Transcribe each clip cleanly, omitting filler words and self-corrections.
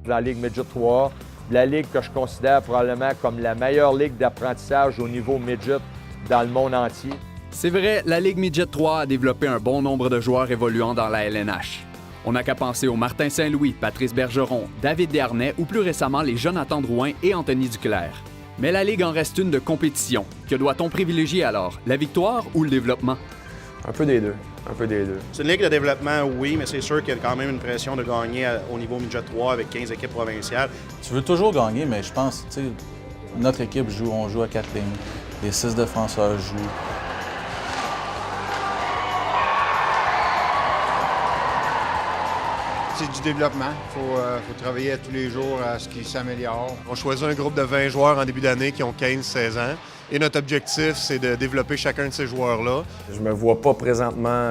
Dans la Ligue Midget 3, la ligue que je considère probablement comme la meilleure ligue d'apprentissage au niveau midget dans le monde entier. C'est vrai, la Ligue Midget 3 a développé un bon nombre de joueurs évoluant dans la LNH. On n'a qu'à penser aux Martin Saint-Louis, Patrice Bergeron, David Desharnais ou plus récemment les Jonathan Drouin et Anthony Duclair. Mais la Ligue en reste une de compétition. Que doit-on privilégier alors, la victoire ou le développement? Un peu des deux. Un peu des deux. C'est une ligue de développement, oui, mais c'est sûr qu'il y a quand même une pression de gagner au niveau Midget 3 avec 15 équipes provinciales. Tu veux toujours gagner, mais je pense, tu sais, notre équipe joue, on joue à 4 lignes. Les 6 défenseurs jouent. C'est du développement. Il faut travailler tous les jours à ce qu'ils s'améliorent. On choisit un groupe de 20 joueurs en début d'année qui ont 15-16 ans. Et notre objectif, c'est de développer chacun de ces joueurs-là. Je me vois pas présentement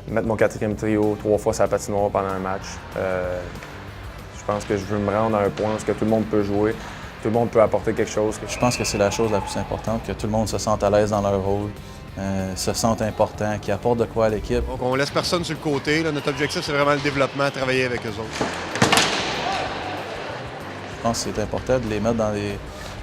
mettre mon 4e trio 3 fois sur la patinoire pendant un match. Je pense que je veux me rendre à un point où tout le monde peut jouer, tout le monde peut apporter quelque chose. Je pense que c'est la chose la plus importante, que tout le monde se sente à l'aise dans leur rôle, se sente important, qu'ils apportent de quoi à l'équipe. Donc on laisse personne sur le côté. Là. Notre objectif, c'est vraiment le développement, travailler avec eux autres. Je pense que c'est important de les mettre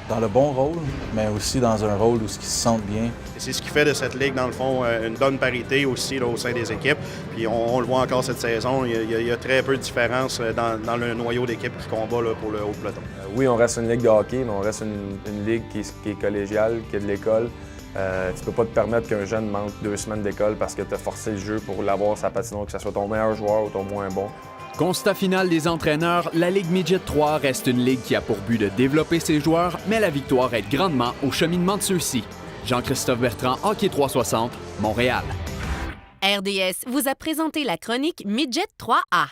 dans le bon rôle, mais aussi dans un rôle où ils se sentent bien. Et c'est ce qui fait de cette ligue, dans le fond, une bonne parité aussi là, au sein des équipes. Puis on le voit encore cette saison, il y a très peu de différence dans le noyau d'équipe qui combat là, pour le haut peloton. Oui, on reste une ligue de hockey, mais on reste une ligue qui est collégiale, qui est de l'école. Tu peux pas te permettre qu'un jeune manque 2 semaines d'école parce que tu as forcé le jeu pour l'avoir sa patinoire, que ce soit ton meilleur joueur ou ton moins bon. Constat final des entraîneurs, la Ligue Midget 3 reste une ligue qui a pour but de développer ses joueurs, mais la victoire aide grandement au cheminement de ceux-ci. Jean-Christophe Bertrand, Hockey 360, Montréal. RDS vous a présenté la chronique Midget 3A.